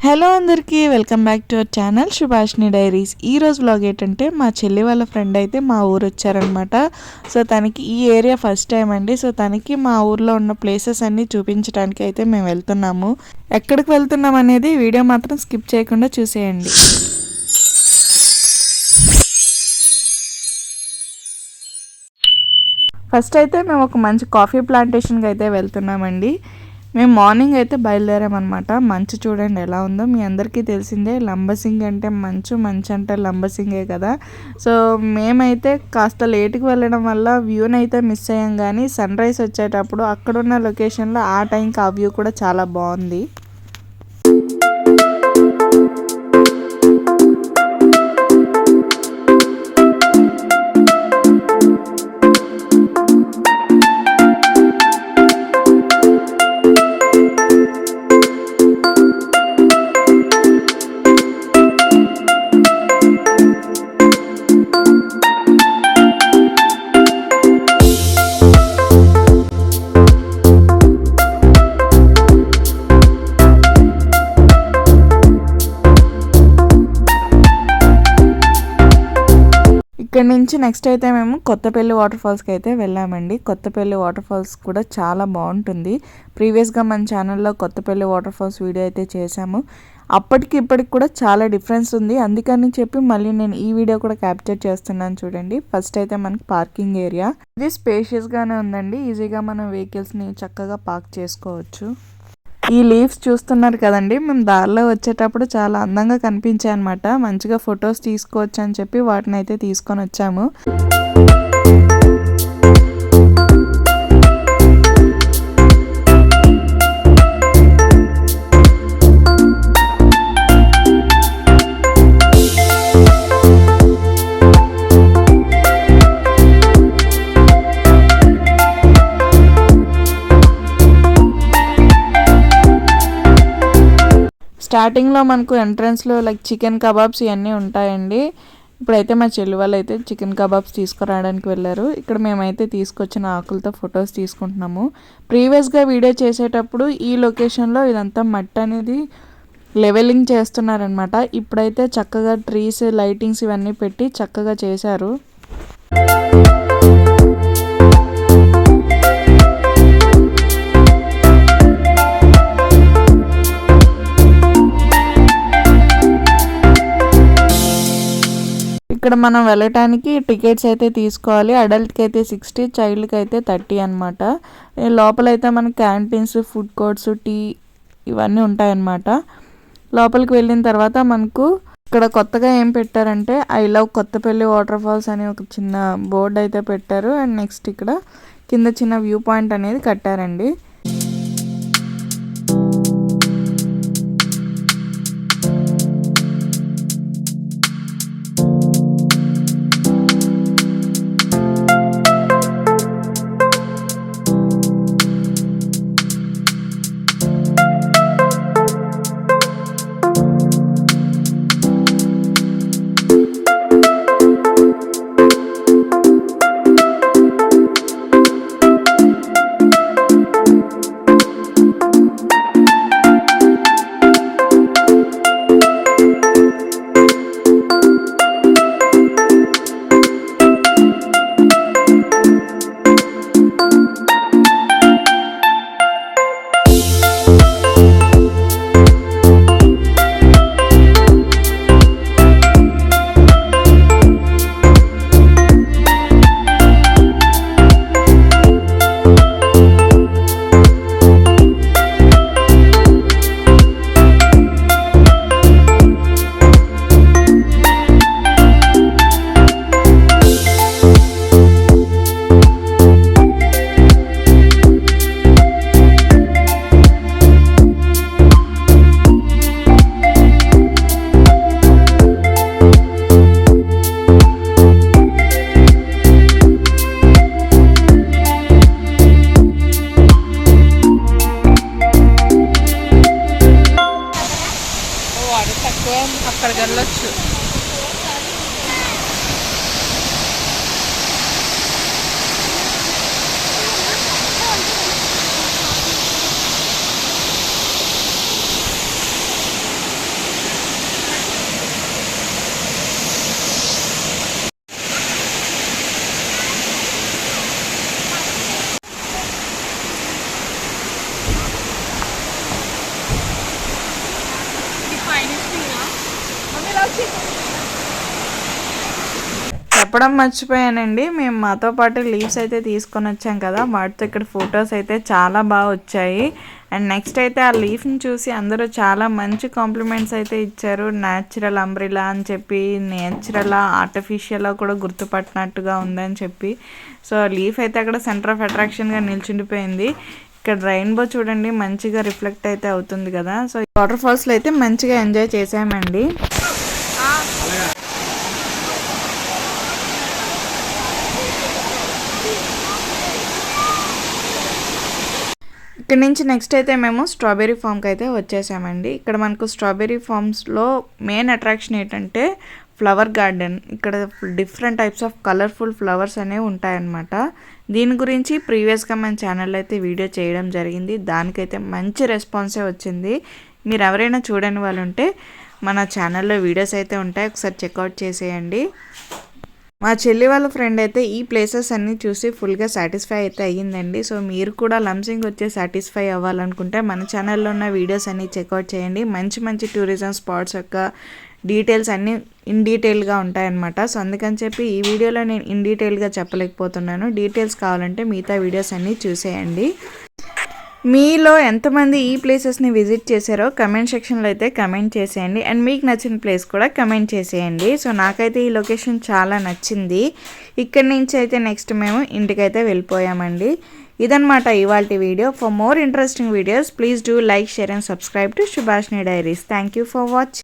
Hello అందరికీ welcome back to our channel Subhashini diaries. ఈరోజు vlog ఏంటంటే మా చెల్లి వాళ్ళ ఫ్రెండ్ అయితే మా ఊరు వచ్చారనమాట. సో తనకి ఈ ఏరియా ఫస్ట్ టైం అండి. సో తనకి మా ఊర్లో ఉన్న ప్లేసెస్ అన్నీ చూపించడానికి అయితే మేము వెళ్తున్నాము. ఎక్కడికి వెళ్తున్నాం అనేది వీడియో మాత్రం స్కిప్ చేయకుండా చూసేయండి. ఫస్ట్ అయితే మేము ఒక మంచి కాఫీ ప్లాంటేషన్కి అయితే వెళ్తున్నామండి. మేము మార్నింగ్ అయితే బయలుదేరామన్నమాట. మంచు చూడండి ఎలా ఉందో. మీ అందరికీ తెలిసిందే లంబసింగ్ అంటే మంచు అంటే లంబసింగే కదా. సో మేమైతే కాస్త లేట్కి వెళ్ళడం వల్ల వ్యూని అయితే మిస్ అయ్యాం, కానీ సన్ రైజ్ వచ్చేటప్పుడు అక్కడున్న లొకేషన్లో ఆ టైంకి ఆ వ్యూ కూడా చాలా బాగుంది. ఇక్కడ నుంచి నెక్స్ట్ అయితే మేము కొత్తపల్లి వాటర్ ఫాల్స్కి అయితే వెళ్ళామండి. కొత్తపల్లి వాటర్ ఫాల్స్ కూడా చాలా బాగుంటుంది. ప్రీవియస్గా మన ఛానల్లో కొత్తపల్లి వాటర్ ఫాల్స్ వీడియో అయితే చేశాము. అప్పటికి ఇప్పటికి కూడా చాలా డిఫరెన్స్ ఉంది. అందుకని చెప్పి మళ్ళీ నేను ఈ వీడియో కూడా క్యాప్చర్ చేస్తున్నాను చూడండి. ఫస్ట్ అయితే మనకి పార్కింగ్ ఏరియా ఇది స్పేషియస్గానే ఉందండి. ఈజీగా మనం వెహికల్స్ని చక్కగా పార్క్ చేసుకోవచ్చు. ఈ లీవ్స్ చూస్తున్నారు కదండి, మేము దారిలో వచ్చేటప్పుడు చాలా అందంగా కనిపించాయి అనమాట. మంచిగా ఫొటోస్ తీసుకోవచ్చు అని చెప్పి వాటిని అయితే తీసుకొని వచ్చాము. స్టార్టింగ్లో మనకు ఎంట్రన్స్లో లైక్ చికెన్ కబాబ్స్ ఇవన్నీ ఉంటాయండి. ఇప్పుడైతే మా చెల్లి వాళ్ళు అయితే చికెన్ కబాబ్స్ తీసుకురావడానికి వెళ్ళారు. ఇక్కడ మేమైతే తీసుకొచ్చిన ఆకులతో ఫొటోస్ తీసుకుంటున్నాము. ప్రీవియస్గా వీడియో చేసేటప్పుడు ఈ లొకేషన్లో ఇదంతా మట్టి అనేది లెవెలింగ్ చేస్తున్నారనమాట. ఇప్పుడైతే చక్కగా ట్రీస్ లైటింగ్స్ ఇవన్నీ పెట్టి చక్కగా చేశారు. ఇక్కడ మనం వెళ్ళటానికి టికెట్స్ అయితే తీసుకోవాలి. అడల్ట్కి అయితే 60, చైల్డ్కి అయితే 30 అనమాట. లోపలైతే మనకి క్యాంటీన్స్, ఫుడ్ కోర్ట్స్, టీ ఇవన్నీ ఉంటాయన్నమాట. లోపలికి వెళ్ళిన తర్వాత మనకు ఇక్కడ కొత్తగా ఏం పెట్టారంటే I love Kothapalli water falls అని ఒక చిన్న బోర్డు అయితే పెట్టారు. అండ్ నెక్స్ట్ ఇక్కడ కింద చిన్న వ్యూ పాయింట్ అనేది కట్టారండి. అక్కడికి వెళ్ళొచ్చు. చెప్పడం మర్చిపోయానండి, మేము మాతో పాటు లీవ్స్ అయితే తీసుకొని వచ్చాం కదా, వాటితో ఇక్కడ ఫొటోస్ అయితే చాలా బాగా వచ్చాయి. అండ్ నెక్స్ట్ అయితే ఆ లీఫ్ని చూసి అందరూ చాలా మంచి కాంప్లిమెంట్స్ అయితే ఇచ్చారు. న్యాచురల్ అంబ్రిలా అని చెప్పి, నేచురల్ ఆర్టిఫిషియల్ కూడా గుర్తుపట్టినట్టుగా ఉందని చెప్పి. సో లీఫ్ అయితే అక్కడ సెంటర్ ఆఫ్ అట్రాక్షన్గా నిల్చుండిపోయింది. ఇక్కడ రెయిన్బో చూడండి మంచిగా రిఫ్లెక్ట్ అయితే అవుతుంది కదా. సో వాటర్ ఫాల్స్లో అయితే మంచిగా ఎంజాయ్ చేసామండి. ఇక్కడ నుంచి నెక్స్ట్ అయితే మేము స్ట్రాబెర్రీ ఫామ్కి అయితే వచ్చేసామండి. ఇక్కడ మనకు స్ట్రాబెర్రీ ఫామ్స్లో మెయిన్ అట్రాక్షన్ ఏంటంటే ఫ్లవర్ గార్డెన్. ఇక్కడ different types of colourful flowers అనేవి ఉంటాయన్నమాట. దీని గురించి ప్రీవియస్గా మన ఛానల్లో అయితే వీడియో చేయడం జరిగింది. దానికైతే మంచి రెస్పాన్సే వచ్చింది. మీరు ఎవరైనా చూడని వాళ్ళు ఉంటే మన ఛానల్లో వీడియోస్ అయితే ఉంటాయి, ఒకసారి చెక్అవుట్ చేసేయండి. మా చెల్లి వాళ్ళ ఫ్రెండ్ అయితే ఈ ప్లేసెస్ అన్నీ చూసి ఫుల్గా సాటిస్ఫై అయితే అయ్యిందండి. సో మీరు కూడా లంసింగ్ వచ్చి సాటిస్ఫై అవ్వాలనుకుంటే మన ఛానల్లో ఉన్న వీడియోస్ అన్నీ చెక్అవుట్ చేయండి. మంచి మంచి టూరిజం స్పాట్స్ యొక్క డీటెయిల్స్ అన్నీ ఇన్ డీటెయిల్గా ఉంటాయన్నమాట. సో అందుకని చెప్పి ఈ వీడియోలో నేను ఇన్ డీటెయిల్గా చెప్పలేకపోతున్నాను. డీటెయిల్స్ కావాలంటే మిగతా వీడియోస్ అన్నీ చూసేయండి. మీలో ఎంతమంది ఈ ప్లేసెస్ని విజిట్ చేశారో కమెంట్ సెక్షన్లో అయితే కమెంట్ చేసేయండి. అండ్ మీకు నచ్చిన ప్లేస్ కూడా కమెంట్ చేసేయండి. సో నాకైతే ఈ లొకేషన్ చాలా నచ్చింది. ఇక్కడి నుంచి అయితే నెక్స్ట్ మేము ఇంటికైతే వెళ్ళిపోయామండి. ఇదన్నమాట ఇవాల్టి video. For more interesting videos please do like, share and subscribe to Subhashini diaries. Thank you for watching.